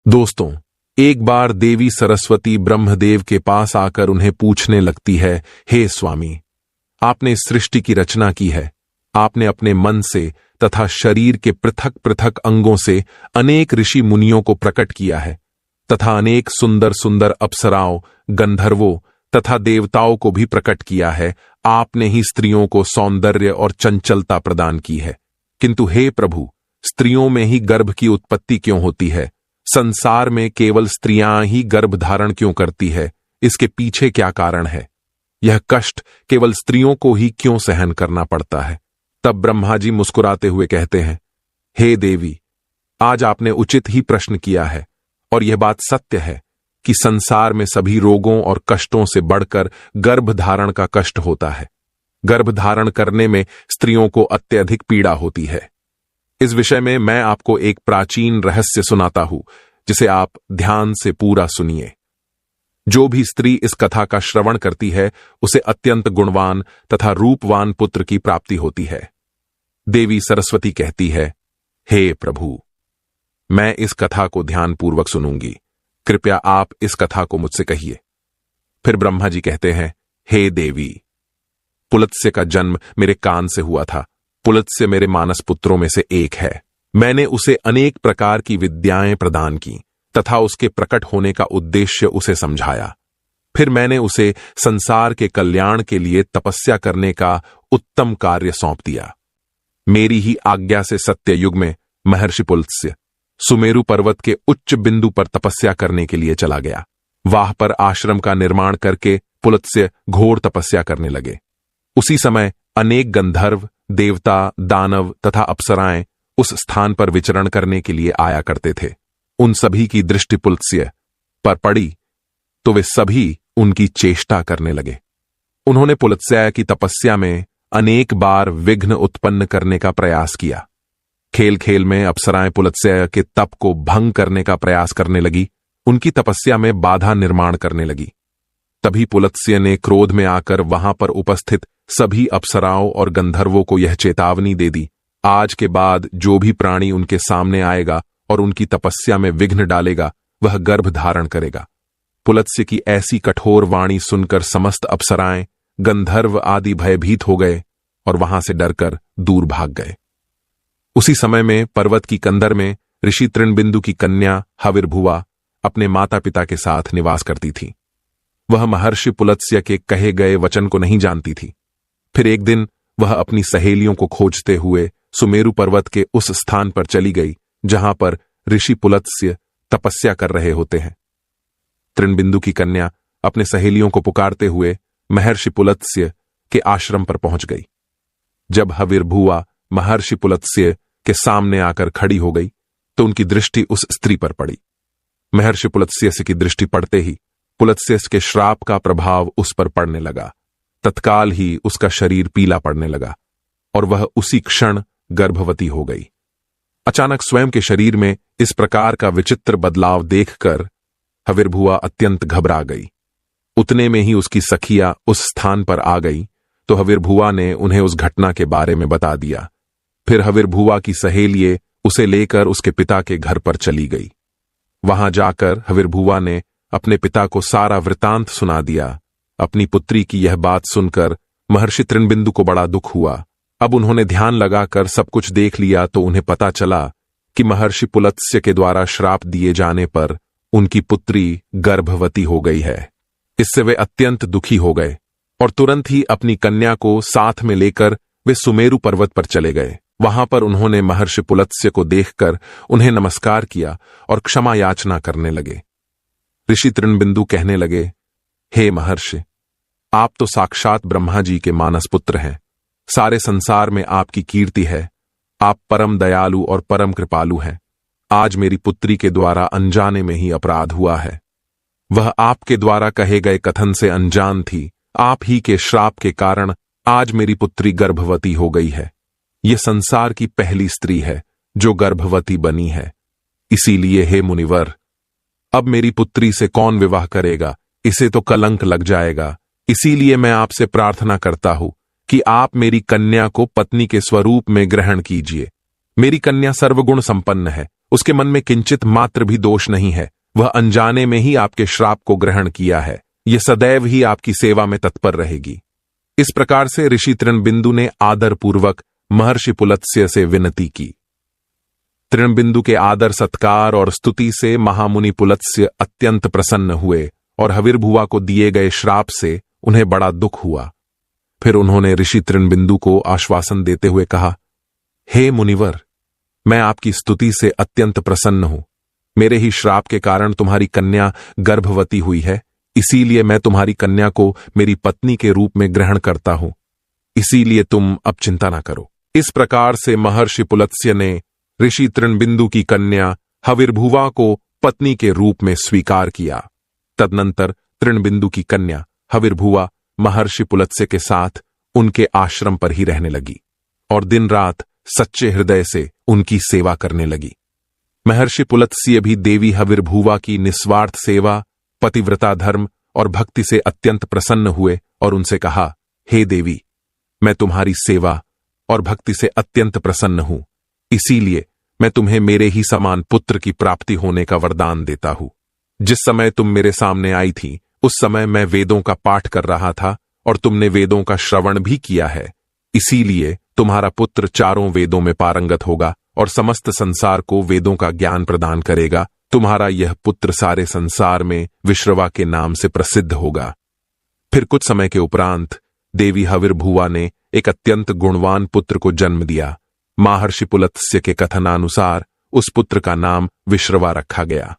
दोस्तों, एक बार देवी सरस्वती ब्रह्मदेव के पास आकर उन्हें पूछने लगती है, हे स्वामी, आपने इस सृष्टि की रचना की है। आपने अपने मन से तथा शरीर के पृथक पृथक अंगों से अनेक ऋषि मुनियों को प्रकट किया है तथा अनेक सुंदर सुंदर अप्सराओं, गंधर्वों तथा देवताओं को भी प्रकट किया है। आपने ही स्त्रियों को सौंदर्य और चंचलता प्रदान की है। किंतु हे प्रभु, स्त्रियों में ही गर्भ की उत्पत्ति क्यों होती है? संसार में केवल स्त्रियां ही गर्भ धारण क्यों करती है? इसके पीछे क्या कारण है? यह कष्ट केवल स्त्रियों को ही क्यों सहन करना पड़ता है? तब ब्रह्मा जी मुस्कुराते हुए कहते हैं, हे देवी, आज आपने उचित ही प्रश्न किया है और यह बात सत्य है कि संसार में सभी रोगों और कष्टों से बढ़कर गर्भ धारण का कष्ट होता है। गर्भ धारण करने में स्त्रियों को अत्यधिक पीड़ा होती है। इस विषय में मैं आपको एक प्राचीन रहस्य सुनाता हूं, जिसे आप ध्यान से पूरा सुनिए। जो भी स्त्री इस कथा का श्रवण करती है, उसे अत्यंत गुणवान तथा रूपवान पुत्र की प्राप्ति होती है। देवी सरस्वती कहती है, हे प्रभु, मैं इस कथा को ध्यानपूर्वक सुनूंगी। कृपया आप इस कथा को मुझसे कहिए। फिर ब्रह्मा जी कहते हैं, हे देवी, पुलत्स्य का जन्म मेरे कान से हुआ था। पुलत्स्य मेरे मानस पुत्रों में से एक है। मैंने उसे अनेक प्रकार की विद्याएं प्रदान की तथा उसके प्रकट होने का उद्देश्य उसे समझाया। फिर मैंने उसे संसार के कल्याण के लिए तपस्या करने का उत्तम कार्य सौंप दिया। मेरी ही आज्ञा से सत्य युग में महर्षि पुलत्स्य सुमेरु पर्वत के उच्च बिंदु पर तपस्या करने के लिए चला गया। वहां पर आश्रम का निर्माण करके पुलत्स्य घोर तपस्या करने लगे। उसी समय अनेक गंधर्व, देवता, दानव तथा अप्सराएं उस स्थान पर विचरण करने के लिए आया करते थे। उन सभी की दृष्टि पुलत्स्य पर पड़ी तो वे सभी उनकी चेष्टा करने लगे। उन्होंने पुलत्स्य की तपस्या में अनेक बार विघ्न उत्पन्न करने का प्रयास किया। खेल खेल में अप्सराएं पुलत्स्य के तप को भंग करने का प्रयास करने लगी, उनकी तपस्या में बाधा निर्माण करने लगी। तभी पुलत्स्य ने क्रोध में आकर वहां पर उपस्थित सभी अप्सराओं और गंधर्वों को यह चेतावनी दे दी, आज के बाद जो भी प्राणी उनके सामने आएगा और उनकी तपस्या में विघ्न डालेगा, वह गर्भ धारण करेगा। पुलत्स्य की ऐसी कठोर वाणी सुनकर समस्त अप्सराएं, गंधर्व आदि भयभीत हो गए और वहां से डरकर दूर भाग गए। उसी समय में पर्वत की कंदर में ऋषि तृणबिंदु की कन्या हविर्भुआ अपने माता पिता के साथ निवास करती थी। वह महर्षि पुलत्स्य के कहे गए वचन को नहीं जानती थी। फिर एक दिन वह अपनी सहेलियों को खोजते हुए सुमेरु पर्वत के उस स्थान पर चली गई जहां पर ऋषि पुलत्स्य तपस्या कर रहे होते हैं। तृणबिंदु की कन्या अपने सहेलियों को पुकारते हुए महर्षि पुलत्स्य के आश्रम पर पहुंच गई। जब हविर्भुआ महर्षि पुलत्स्य के सामने आकर खड़ी हो गई तो उनकी दृष्टि उस स्त्री पर पड़ी। महर्षि पुलत्स्य की दृष्टि पड़ते ही पुलत्स्य के श्राप का प्रभाव उस पर पड़ने लगा। तत्काल ही उसका शरीर पीला पड़ने लगा और वह उसी क्षण गर्भवती हो गई। अचानक स्वयं के शरीर में इस प्रकार का विचित्र बदलाव देखकर हविर्भुआ अत्यंत घबरा गई। उतने में ही उसकी सखिया उस स्थान पर आ गई तो हविर्भुआ ने उन्हें उस घटना के बारे में बता दिया। फिर हविर्भुआ की सहेलिये उसे लेकर उसके पिता के घर पर चली गई। वहां जाकर हविर्भुआ ने अपने पिता को सारा वृतांत सुना दिया। अपनी पुत्री की यह बात सुनकर महर्षि तृणबिंदु को बड़ा दुख हुआ। अब उन्होंने ध्यान लगाकर सब कुछ देख लिया तो उन्हें पता चला कि महर्षि पुलत्स्य के द्वारा श्राप दिए जाने पर उनकी पुत्री गर्भवती हो गई है। इससे वे अत्यंत दुखी हो गए और तुरंत ही अपनी कन्या को साथ में लेकर वे सुमेरु पर्वत पर चले गए। वहां पर उन्होंने महर्षि पुलत्स्य को देखकर उन्हें नमस्कार किया और क्षमा याचना करने लगे। ऋषि तृणबिंदु कहने लगे, हे महर्षि, आप तो साक्षात ब्रह्मा जी के मानस पुत्र हैं। सारे संसार में आपकी कीर्ति है। आप परम दयालु और परम कृपालु हैं। आज मेरी पुत्री के द्वारा अनजाने में ही अपराध हुआ है। वह आपके द्वारा कहे गए कथन से अनजान थी। आप ही के श्राप के कारण आज मेरी पुत्री गर्भवती हो गई है। यह संसार की पहली स्त्री है जो गर्भवती बनी है। इसीलिए हे मुनिवर, अब मेरी पुत्री से कौन विवाह करेगा? इसे तो कलंक लग जाएगा। इसीलिए मैं आपसे प्रार्थना करता हूं कि आप मेरी कन्या को पत्नी के स्वरूप में ग्रहण कीजिए। मेरी कन्या सर्वगुण संपन्न है। उसके मन में किंचित मात्र भी दोष नहीं है। वह अनजाने में ही आपके श्राप को ग्रहण किया है। यह सदैव ही आपकी सेवा में तत्पर रहेगी। इस प्रकार से ऋषि तृणबिंदु ने आदरपूर्वक महर्षि पुलत्स्य से विनती की। तृणबिंदु के आदर सत्कार और स्तुति से महामुनि पुलत्स्य अत्यंत प्रसन्न हुए और हविर्भुवा को दिए गए श्राप से उन्हें बड़ा दुख हुआ। फिर उन्होंने ऋषि तृणबिंदु को आश्वासन देते हुए कहा, हे मुनिवर, मैं आपकी स्तुति से अत्यंत प्रसन्न हूं। मेरे ही श्राप के कारण तुम्हारी कन्या गर्भवती हुई है, इसीलिए मैं तुम्हारी कन्या को मेरी पत्नी के रूप में ग्रहण करता हूं। इसीलिए तुम अब चिंता ना करो। इस प्रकार से महर्षि पुलत्स्य ने ऋषि तृणबिंदु की कन्या हविर्भुवा को पत्नी के रूप में स्वीकार किया। तदनंतर तृणबिंदु की कन्या हविर्भुवा महर्षि पुलत्स्य के साथ उनके आश्रम पर ही रहने लगी और दिन रात सच्चे हृदय से उनकी सेवा करने लगी। महर्षि पुलत्स्य भी देवी हविर्भुवा की निस्वार्थ सेवा, पतिव्रता धर्म और भक्ति से अत्यंत प्रसन्न हुए और उनसे कहा, हे देवी, मैं तुम्हारी सेवा और भक्ति से अत्यंत प्रसन्न हूं, इसीलिए मैं तुम्हें मेरे ही समान पुत्र की प्राप्ति होने का वरदान देता हूं। जिस समय तुम मेरे सामने आई थी उस समय मैं वेदों का पाठ कर रहा था और तुमने वेदों का श्रवण भी किया है। इसीलिए तुम्हारा पुत्र चारों वेदों में पारंगत होगा और समस्त संसार को वेदों का ज्ञान प्रदान करेगा। तुम्हारा यह पुत्र सारे संसार में विश्रवा के नाम से प्रसिद्ध होगा। फिर कुछ समय के उपरांत देवी हविर्भुवा ने एक अत्यंत गुणवान पुत्र को जन्म दिया। महर्षि पुलत्स्य के कथनानुसार उस पुत्र का नाम विश्रवा रखा गया।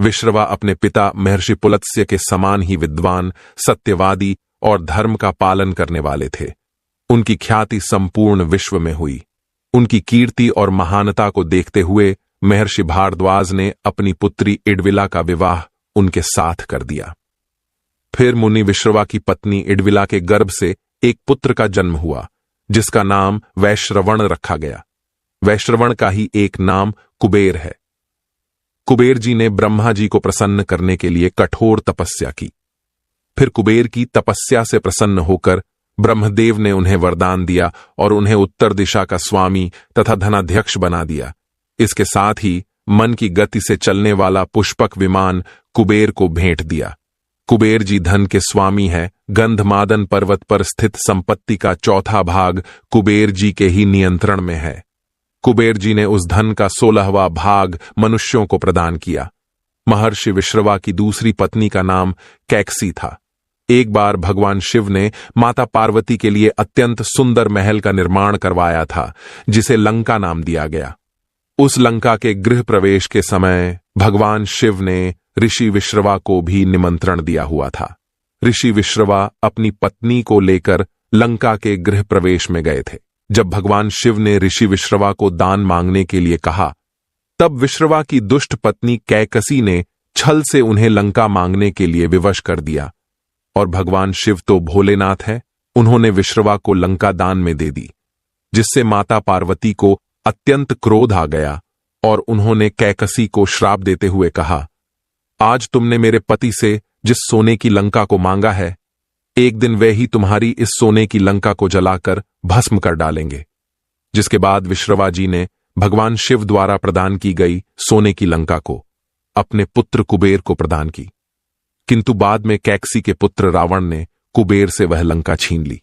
विश्रवा अपने पिता महर्षि पुलत्स्य के समान ही विद्वान, सत्यवादी और धर्म का पालन करने वाले थे। उनकी ख्याति संपूर्ण विश्व में हुई। उनकी कीर्ति और महानता को देखते हुए महर्षि भारद्वाज ने अपनी पुत्री इडविला का विवाह उनके साथ कर दिया। फिर मुनि विश्रवा की पत्नी इडविला के गर्भ से एक पुत्र का जन्म हुआ, जिसका नाम वैश्रवण रखा गया। वैश्रवण का ही एक नाम कुबेर है। कुबेर जी ने ब्रह्मा जी को प्रसन्न करने के लिए कठोर तपस्या की। फिर कुबेर की तपस्या से प्रसन्न होकर ब्रह्मदेव ने उन्हें वरदान दिया और उन्हें उत्तर दिशा का स्वामी तथा धनाध्यक्ष बना दिया। इसके साथ ही मन की गति से चलने वाला पुष्पक विमान कुबेर को भेंट दिया। कुबेर जी धन के स्वामी है। गंधमादन पर्वत पर स्थित संपत्ति का चौथा भाग कुबेर जी के ही नियंत्रण में है। कुबेर जी ने उस धन का 16वां भाग मनुष्यों को प्रदान किया। महर्षि विश्रवा की दूसरी पत्नी का नाम कैकसी था। एक बार भगवान शिव ने माता पार्वती के लिए अत्यंत सुंदर महल का निर्माण करवाया था, जिसे लंका नाम दिया गया। उस लंका के गृह प्रवेश के समय भगवान शिव ने ऋषि विश्रवा को भी निमंत्रण दिया हुआ था। ऋषि विश्रवा अपनी पत्नी को लेकर लंका के गृह प्रवेश में गए थे। जब भगवान शिव ने ऋषि विश्रवा को दान मांगने के लिए कहा, तब विश्रवा की दुष्ट पत्नी कैकसी ने छल से उन्हें लंका मांगने के लिए विवश कर दिया। और भगवान शिव तो भोलेनाथ है, उन्होंने विश्रवा को लंका दान में दे दी, जिससे माता पार्वती को अत्यंत क्रोध आ गया और उन्होंने कैकसी को श्राप देते हुए कहा, आज तुमने मेरे पति से जिस सोने की लंका को मांगा है, एक दिन वे ही तुम्हारी इस सोने की लंका को जलाकर भस्म कर डालेंगे। जिसके बाद विश्रवा जी ने भगवान शिव द्वारा प्रदान की गई सोने की लंका को अपने पुत्र कुबेर को प्रदान की, किंतु बाद में कैकसी के पुत्र रावण ने कुबेर से वह लंका छीन ली।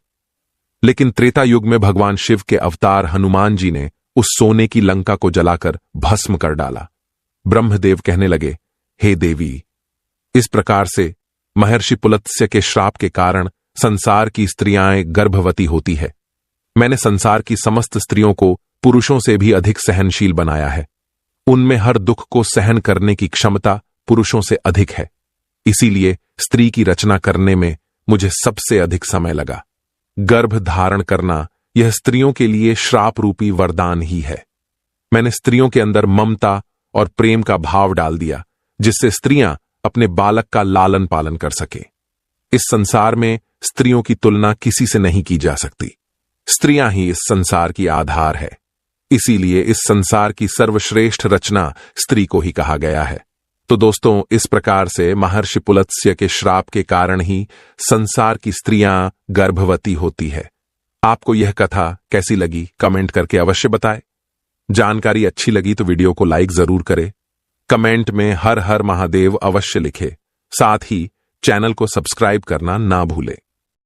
लेकिन त्रेता युग में भगवान शिव के अवतार हनुमान जी ने उस सोने की लंका को जलाकर भस्म कर डाला। ब्रह्मदेव कहने लगे, हे देवी, इस प्रकार से महर्षि पुलत्स्य के श्राप के कारण संसार की स्त्रियां गर्भवती होती है। मैंने संसार की समस्त स्त्रियों को पुरुषों से भी अधिक सहनशील बनाया है। उनमें हर दुख को सहन करने की क्षमता पुरुषों से अधिक है। इसीलिए स्त्री की रचना करने में मुझे सबसे अधिक समय लगा। गर्भ धारण करना यह स्त्रियों के लिए श्राप रूपी वरदान ही है। मैंने स्त्रियों के अंदर ममता और प्रेम का भाव डाल दिया, जिससे स्त्रियां अपने बालक का लालन पालन कर सके। इस संसार में स्त्रियों की तुलना किसी से नहीं की जा सकती। स्त्रियां ही इस संसार की आधार है। इसीलिए इस संसार की सर्वश्रेष्ठ रचना स्त्री को ही कहा गया है। तो दोस्तों, इस प्रकार से महर्षि पुलत्स्य के श्राप के कारण ही संसार की स्त्रियां गर्भवती होती है। आपको यह कथा कैसी लगी, कमेंट करके अवश्य बताएं। जानकारी अच्छी लगी तो वीडियो को लाइक जरूर करें, कमेंट में हर हर महादेव अवश्य लिखें। साथ ही चैनल को सब्सक्राइब करना ना भूलें।